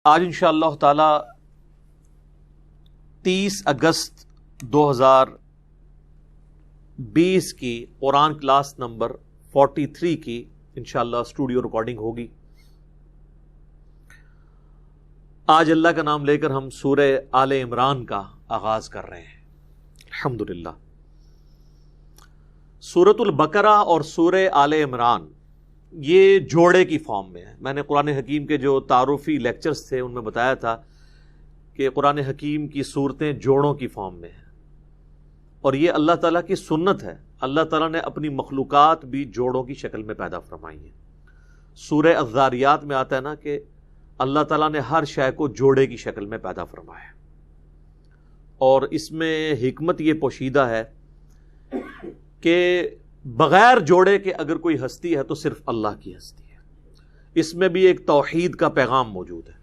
آج انشاءاللہ تعالی 30 اگست 2020 کی قرآن کلاس نمبر 43 کی انشاءاللہ اسٹوڈیو ریکارڈنگ ہوگی۔ آج اللہ کا نام لے کر ہم سورہ آل عمران کا آغاز کر رہے ہیں الحمدللہ۔ سورۃ البقرہ اور سورہ آل عمران یہ جوڑے کی فارم میں ہے۔ میں نے قرآن حکیم کے جو تعارفی لیکچرز تھے ان میں بتایا تھا کہ قرآن حکیم کی صورتیں جوڑوں کی فارم میں ہیں، اور یہ اللہ تعالیٰ کی سنت ہے۔ اللہ تعالیٰ نے اپنی مخلوقات بھی جوڑوں کی شکل میں پیدا فرمائی ہیں۔ سورہ الذاریات میں آتا ہے نا کہ اللہ تعالیٰ نے ہر شے کو جوڑے کی شکل میں پیدا فرمایا ہے، اور اس میں حکمت یہ پوشیدہ ہے کہ بغیر جوڑے کے اگر کوئی ہستی ہے تو صرف اللہ کی ہستی ہے۔ اس میں بھی ایک توحید کا پیغام موجود ہے۔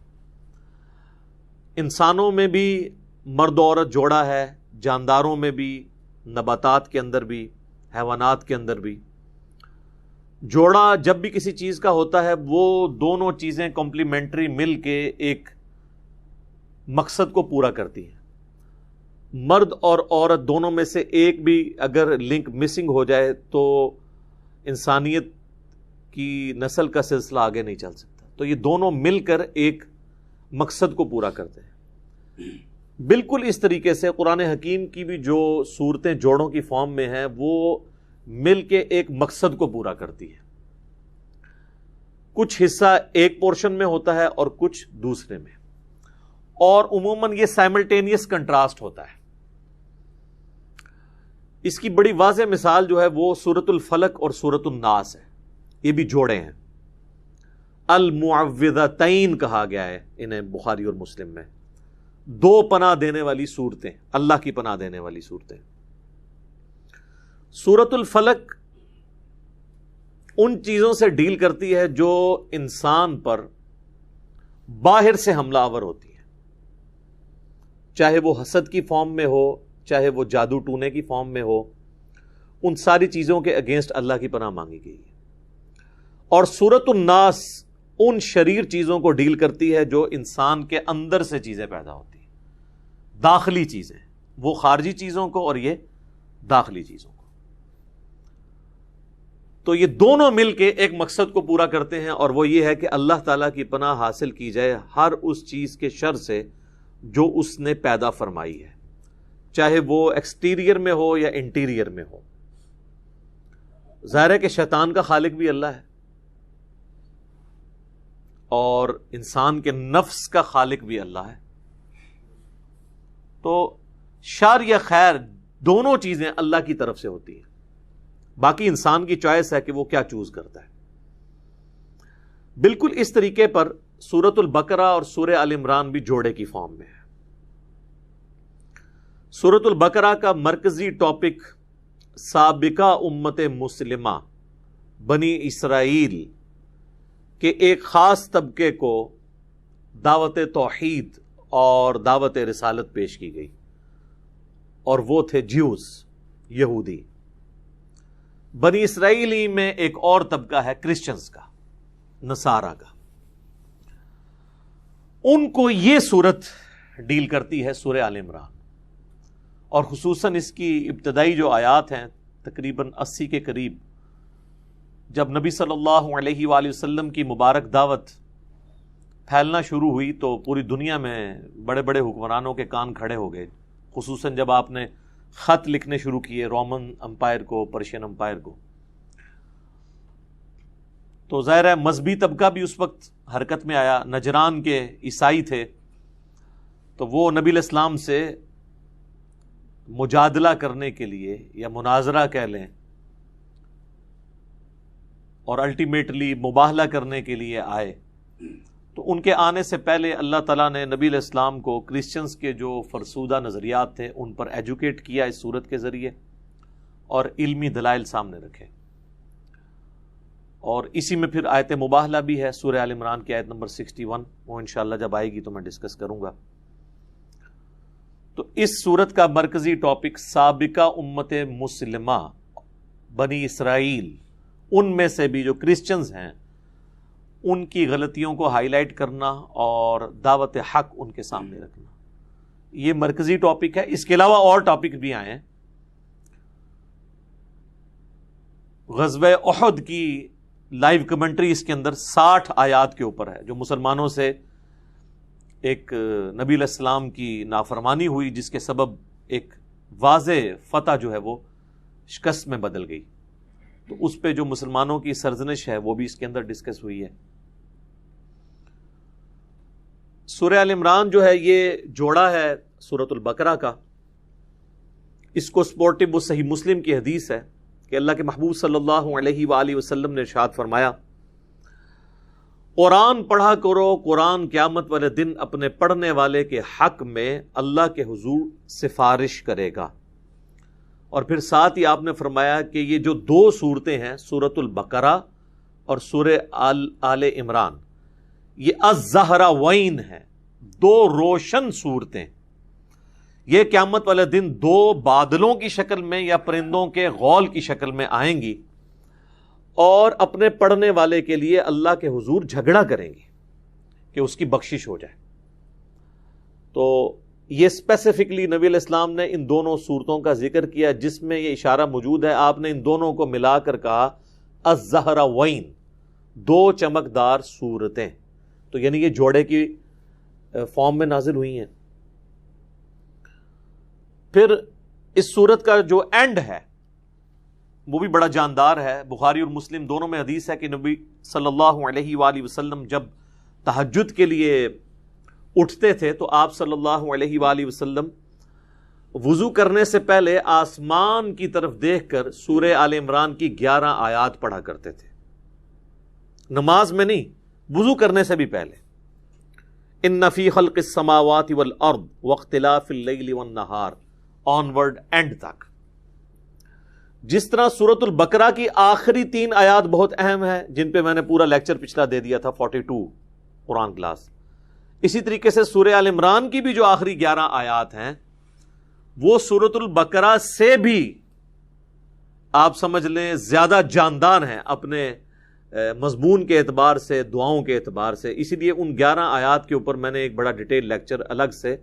انسانوں میں بھی مرد و عورت جوڑا ہے، جانداروں میں بھی، نباتات کے اندر بھی، حیوانات کے اندر بھی۔ جوڑا جب بھی کسی چیز کا ہوتا ہے وہ دونوں چیزیں کمپلیمنٹری مل کے ایک مقصد کو پورا کرتی ہیں۔ مرد اور عورت دونوں میں سے ایک بھی اگر لنک مسنگ ہو جائے تو انسانیت کی نسل کا سلسلہ آگے نہیں چل سکتا۔ تو یہ دونوں مل کر ایک مقصد کو پورا کرتے ہیں۔ بالکل اس طریقے سے قرآن حکیم کی بھی جو صورتیں جوڑوں کی فارم میں ہیں وہ مل کے ایک مقصد کو پورا کرتی ہے۔ کچھ حصہ ایک پورشن میں ہوتا ہے اور کچھ دوسرے میں، اور عموماً یہ سائملٹینیس کنٹراسٹ ہوتا ہے۔ اس کی بڑی واضح مثال جو ہے وہ سورۃ الفلق اور سورۃ الناس ہے۔ یہ بھی جوڑے ہیں، المعوذتین کہا گیا ہے انہیں بخاری اور مسلم میں۔ دو پناہ دینے والی صورتیں، اللہ کی پناہ دینے والی صورتیں۔ سورۃ الفلق ان چیزوں سے ڈیل کرتی ہے جو انسان پر باہر سے حملہ آور ہوتی ہیں، چاہے وہ حسد کی فارم میں ہو، چاہے وہ جادو ٹونے کی فارم میں ہو۔ ان ساری چیزوں کے اگینسٹ اللہ کی پناہ مانگی گئی ہے۔ اور سورۃ الناس ان شریر چیزوں کو ڈیل کرتی ہے جو انسان کے اندر سے چیزیں پیدا ہوتی ہیں، داخلی چیزیں، وہ خارجی چیزوں کو اور یہ داخلی چیزوں کو۔ تو یہ دونوں مل کے ایک مقصد کو پورا کرتے ہیں، اور وہ یہ ہے کہ اللہ تعالیٰ کی پناہ حاصل کی جائے ہر اس چیز کے شر سے جو اس نے پیدا فرمائی ہے، چاہے وہ ایکسٹیریئر میں ہو یا انٹیریئر میں ہو۔ ظاہر ہے کہ شیطان کا خالق بھی اللہ ہے، اور انسان کے نفس کا خالق بھی اللہ ہے۔ تو شر یا خیر دونوں چیزیں اللہ کی طرف سے ہوتی ہیں، باقی انسان کی چوائس ہے کہ وہ کیا چوز کرتا ہے۔ بالکل اس طریقے پر سورۃ البقرہ اور سورہ آل عمران بھی جوڑے کی فارم میں ہے۔ سورۃ البقرہ کا مرکزی ٹاپک سابقہ امت مسلمہ بنی اسرائیل کے ایک خاص طبقے کو دعوت توحید اور دعوت رسالت پیش کی گئی، اور وہ تھے جیوز، یہودی۔ بنی اسرائیلی میں ایک اور طبقہ ہے کرسچنز کا، نصارہ کا۔ ان کو یہ صورت ڈیل کرتی ہے سورہ آل عمران، اور خصوصاً اس کی ابتدائی جو آیات ہیں تقریباً 80 کے قریب، جب نبی صلی اللہ علیہ وآلہ وسلم کی مبارک دعوت پھیلنا شروع ہوئی تو پوری دنیا میں بڑے بڑے حکمرانوں کے کان کھڑے ہو گئے، خصوصاً جب آپ نے خط لکھنے شروع کیے رومن امپائر کو، پرشین امپائر کو۔ تو ظاہر ہے مذہبی طبقہ بھی اس وقت حرکت میں آیا۔ نجران کے عیسائی تھے، تو وہ نبی علیہ السلام سے مجادلہ کرنے کے لیے یا مناظرہ کہہ لیں، اور الٹیمیٹلی مباہلہ کرنے کے لیے آئے۔ تو ان کے آنے سے پہلے اللہ تعالیٰ نے نبی علیہ السلام کو کرسچنز کے جو فرسودہ نظریات تھے ان پر ایجوکیٹ کیا اس صورت کے ذریعے، اور علمی دلائل سامنے رکھے۔ اور اسی میں پھر آیت مباہلہ بھی ہے، سورہ آل عمران کی آیت نمبر 61، وہ انشاءاللہ جب آئے گی تو میں ڈسکس کروں گا۔ تو اس صورت کا مرکزی ٹاپک سابقہ امت مسلمہ بنی اسرائیل، ان میں سے بھی جو کرسچنز ہیں ان کی غلطیوں کو ہائی لائٹ کرنا اور دعوت حق ان کے سامنے رکھنا، یہ مرکزی ٹاپک ہے۔ اس کے علاوہ اور ٹاپک بھی آئے ہیں۔ غزوہ احد کی لائیو کمنٹری اس کے اندر 60 آیات کے اوپر ہے، جو مسلمانوں سے ایک نبی علیہ السلام کی نافرمانی ہوئی، جس کے سبب ایک واضح فتح جو ہے وہ شکست میں بدل گئی، تو اس پہ جو مسلمانوں کی سرزنش ہے وہ بھی اس کے اندر ڈسکس ہوئی ہے۔ سورہ آل عمران جو ہے یہ جوڑا ہے سورۃ البقرہ کا۔ اس کو سپورٹو صحیح مسلم کی حدیث ہے کہ اللہ کے محبوب صلی اللہ علیہ وآلہ وسلم نے ارشاد فرمایا، قرآن پڑھا کرو، قرآن قیامت والے دن اپنے پڑھنے والے کے حق میں اللہ کے حضور سفارش کرے گا۔ اور پھر ساتھ ہی آپ نے فرمایا کہ یہ جو 2 صورتیں ہیں، سورۃ البقرہ اور سورہ آل عمران، یہ الزہراوین ہیں، 2 روشن صورتیں۔ یہ قیامت والے دن 2 بادلوں کی شکل میں یا پرندوں کے غول کی شکل میں آئیں گی، اور اپنے پڑھنے والے کے لیے اللہ کے حضور جھگڑا کریں گے کہ اس کی بخشش ہو جائے۔ تو یہ اسپیسیفکلی نبی علیہ السلام نے ان دونوں صورتوں کا ذکر کیا، جس میں یہ اشارہ موجود ہے۔ آپ نے ان دونوں کو ملا کر کہا الزہراوین، 2 چمکدار صورتیں، تو یعنی یہ جوڑے کی فارم میں نازل ہوئی ہیں۔ پھر اس صورت کا جو اینڈ ہے وہ بھی بڑا جاندار ہے۔ بخاری اور مسلم دونوں میں حدیث ہے کہ نبی صلی اللہ علیہ وآلہ وسلم جب تہجد کے لیے اٹھتے تھے تو آپ صلی اللہ علیہ وآلہ وسلم وضو کرنے سے پہلے آسمان کی طرف دیکھ کر سورہ آل عمران کی 11 آیات پڑھا کرتے تھے، نماز میں نہیں، وضو کرنے سے بھی پہلے۔ ان فی خلق السماوات والارض واختلاف اللیل والنہار، آنورڈ اینڈ تک۔ جس طرح سورۃ البقرہ کی آخری 3 آیات بہت اہم ہیں، جن پہ میں نے پورا لیکچر پچھلا دے دیا تھا 42 قرآن کلاس، اسی طریقے سے سورہ آل عمران کی بھی جو آخری 11 آیات ہیں وہ سورۃ البقرہ سے بھی آپ سمجھ لیں زیادہ جاندار ہیں اپنے مضمون کے اعتبار سے، دعاؤں کے اعتبار سے۔ اسی لیے ان 11 آیات کے اوپر میں نے ایک بڑا ڈیٹیل لیکچر الگ سے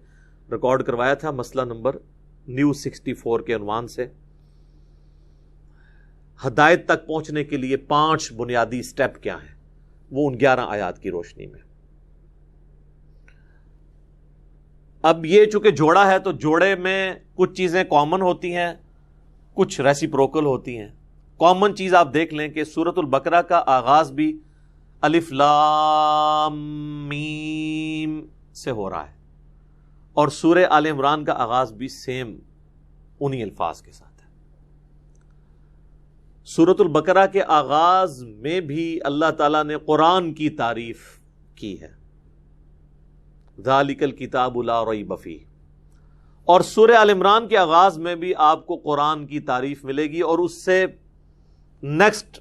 ریکارڈ کروایا تھا، مسئلہ نمبر نیو 64 کے عنوان سے۔ ہدایت تک پہنچنے کے لیے 5 بنیادی سٹیپ کیا ہیں، وہ ان 11 آیات کی روشنی میں۔ اب یہ چونکہ جوڑا ہے تو جوڑے میں کچھ چیزیں کامن ہوتی ہیں، کچھ ریسیپروکل ہوتی ہیں۔ کامن چیز آپ دیکھ لیں کہ سورۃ البقرہ کا آغاز بھی الف لام میم سے ہو رہا ہے، اور سورہ آل عمران کا آغاز بھی سیم انہی الفاظ کے ساتھ ہے۔ سورۃ البقرہ کے آغاز میں بھی اللہ تعالیٰ نے قرآن کی تعریف کی ہے، ذالک الکتاب لا ریب فیہ، اور سورہ آل عمران کے آغاز میں بھی آپ کو قرآن کی تعریف ملے گی، اور اس سے نیکسٹ،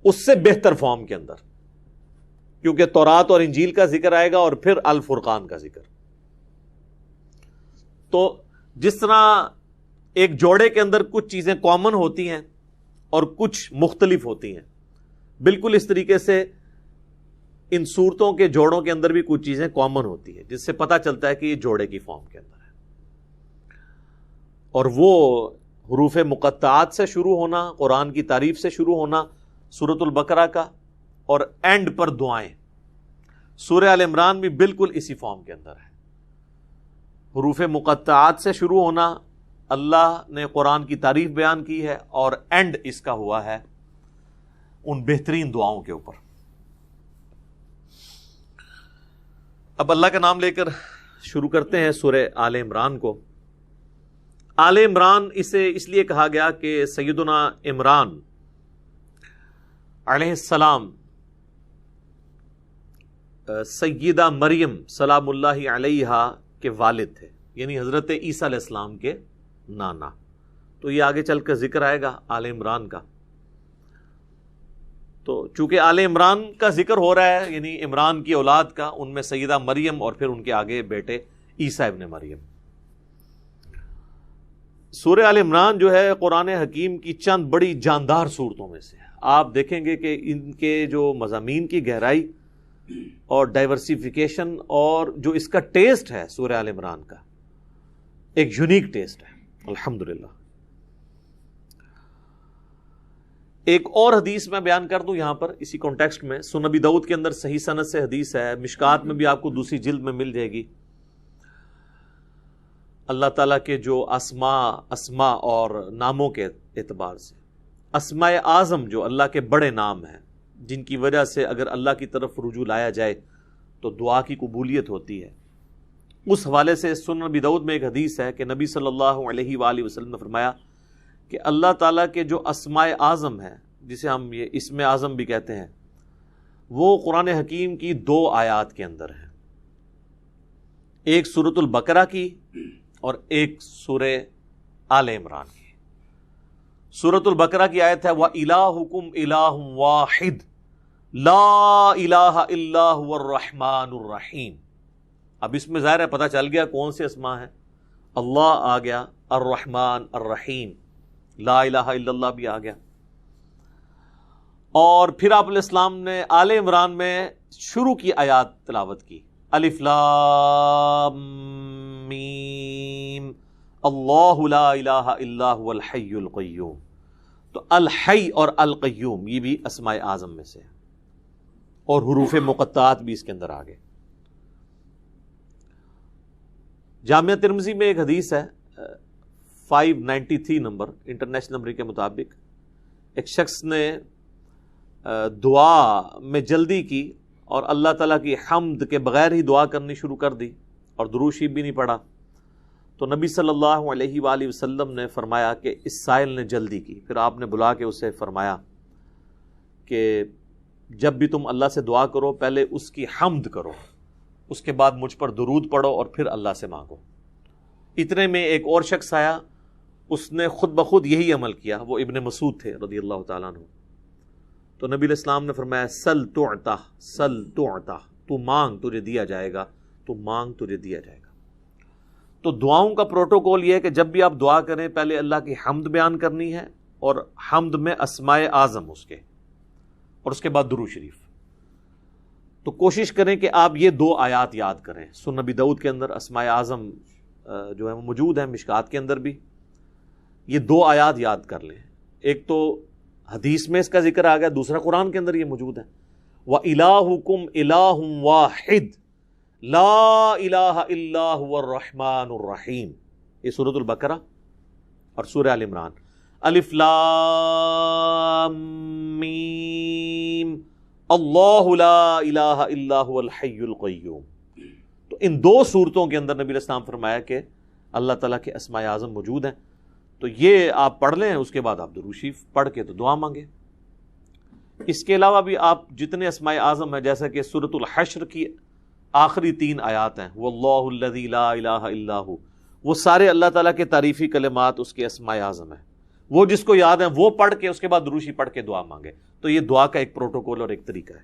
اس سے بہتر فارم کے اندر، کیونکہ تورات اور انجیل کا ذکر آئے گا اور پھر الفرقان کا ذکر۔ تو جس طرح ایک جوڑے کے اندر کچھ چیزیں کامن ہوتی ہیں اور کچھ مختلف ہوتی ہیں، بالکل اس طریقے سے ان صورتوں کے جوڑوں کے اندر بھی کچھ چیزیں کامن ہوتی ہیں، جس سے پتہ چلتا ہے کہ یہ جوڑے کی فارم کے اندر ہے۔ اور وہ حروف مقطعات سے شروع ہونا، قرآن کی تعریف سے شروع ہونا سورۃ البقرہ کا، اور اینڈ پر دعائیں۔ سورہ آل عمران بھی بالکل اسی فارم کے اندر ہے، حروف مقطعات سے شروع ہونا، اللہ نے قرآن کی تعریف بیان کی ہے، اور اینڈ اس کا ہوا ہے ان بہترین دعاؤں کے اوپر۔ اب اللہ کا نام لے کر شروع کرتے ہیں سورہ آل عمران کو۔ آل عمران اسے اس لیے کہا گیا کہ سیدنا عمران علیہ السلام سیدہ مریم سلام اللہ علیہا کے والد تھے، یعنی حضرت عیسیٰ علیہ السلام کے نانا۔ تو یہ آگے چل کر ذکر آئے گا آل عمران کا۔ تو چونکہ آل عمران کا ذکر ہو رہا ہے، یعنی عمران کی اولاد کا، ان میں سیدہ مریم اور پھر ان کے آگے بیٹے عیسیٰ ابن مریم۔ سورہ آل عمران جو ہے قرآن حکیم کی چند بڑی جاندار صورتوں میں سے ہے۔ آپ دیکھیں گے کہ ان کے جو مضامین کی گہرائی اور ڈائیورسیفیکیشن اور جو اس کا ٹیسٹ ہے سورہ آل عمران کا ایک یونیک ٹیسٹ ہے الحمدللہ. ایک اور حدیث میں بیان کر دوں یہاں پر اسی کانٹیکسٹ میں. سنن ابی داؤد کے اندر صحیح سند سے حدیث ہے, مشکات میں بھی آپ کو دوسری جلد میں مل جائے گی. اللہ تعالیٰ کے جو اسماء اور ناموں کے اعتبار سے اسماء اعظم جو اللہ کے بڑے نام ہیں جن کی وجہ سے اگر اللہ کی طرف رجوع لایا جائے تو دعا کی قبولیت ہوتی ہے, اس حوالے سے سنن ابی داؤد میں ایک حدیث ہے کہ نبی صلی اللہ علیہ وآلہ وسلم نے فرمایا کہ اللہ تعالیٰ کے جو اسماء اعظم ہیں, جسے ہم یہ اسم اعظم بھی کہتے ہیں, وہ قرآن حکیم کی 2 آیات کے اندر ہیں, ایک سورۃ البقرہ کی اور ایک سورہ آل عمران کی. سورۃ البقرہ کی آیت ہے وَإِلَٰهُكُمْ إِلَٰهٌ وَاحِدٌ لَا إِلَٰهَ إِلَّا هُوَ الرَّحْمَٰنُ الرَّحِيمُ. اب اس میں ظاہر ہے پتہ چل گیا کون سے اسماء ہیں, اللہ آ گیا, الرحمن الرحیم, لا الہ الا اللہ بھی آ گیا. اور پھر آپ علیہ السلام نے آل عمران میں شروع کی آیات تلاوت کی, الف لام میم اللہ لا الہ الا هو الحی القیوم. تو الحی اور القیوم یہ بھی اسماء اعظم میں سے, اور حروف مقطعات بھی اس کے اندر آ گئے. جامعہ ترمذی میں ایک حدیث ہے 593 نمبر انٹرنیشنل نمبر کے مطابق, ایک شخص نے دعا میں جلدی کی اور اللہ تعالیٰ کی حمد کے بغیر ہی دعا کرنی شروع کر دی اور درود شریف بھی نہیں پڑھا. تو نبی صلی اللہ علیہ وآلہ وسلم نے فرمایا کہ اس سائل نے جلدی کی. پھر آپ نے بلا کے اسے فرمایا کہ جب بھی تم اللہ سے دعا کرو پہلے اس کی حمد کرو, اس کے بعد مجھ پر درود پڑھو اور پھر اللہ سے مانگو. اتنے میں ایک اور شخص آیا, اس نے خود بخود یہی عمل کیا, وہ ابن مسعود تھے رضی اللہ تعالیٰ عنہ. تو نبی علیہ السلام نے فرمایا سل تعطا, سل تعطا, تو مانگ تجھے دیا جائے گا, تو مانگ تجھے دیا جائے گا. تو دعاؤں کا پروٹوکول یہ ہے کہ جب بھی آپ دعا کریں پہلے اللہ کی حمد بیان کرنی ہے, اور حمد میں اسماء اعظم اس کے, اور اس کے بعد درود شریف. تو کوشش کریں کہ آپ یہ 2 آیات یاد کریں. سنن ابی داؤد کے اندر اسماء اعظم جو ہے وہ موجود ہیں, مشکات کے اندر بھی یہ 2 آیات یاد کر لیں. ایک تو حدیث میں اس کا ذکر آ گیا, دوسرا قرآن کے اندر یہ موجود ہے وَإِلَٰهُكُمْ إِلَٰهٌ وَاحِدٌ لا الہ الا هو الرحمن الرحیم. یہ سورۃ البقرہ اور سورہ آل عمران. الف لام میم اللہ لا الہ الا هو الحی القیوم. تو ان 2 صورتوں کے اندر نبی علیہ السلام فرمایا کہ اللہ تعالیٰ کے اسماء اعظم موجود ہیں. تو یہ آپ پڑھ لیں, اس کے بعد آپ درود شریف پڑھ کے تو دعا مانگیں. اس کے علاوہ بھی آپ جتنے اسماء اعظم ہیں, جیسا کہ سورۃ الحشر کی آخری 3 آیات ہیں واللہ الذی لا الہ الا ہو, وہ سارے اللہ تعالیٰ کے تعریفی کلمات اس کے اسماء اعظم ہیں. وہ جس کو یاد ہیں وہ پڑھ کے اس کے بعد درود شریف پڑھ کے دعا مانگے. تو یہ دعا کا ایک پروٹوکول اور ایک طریقہ ہے.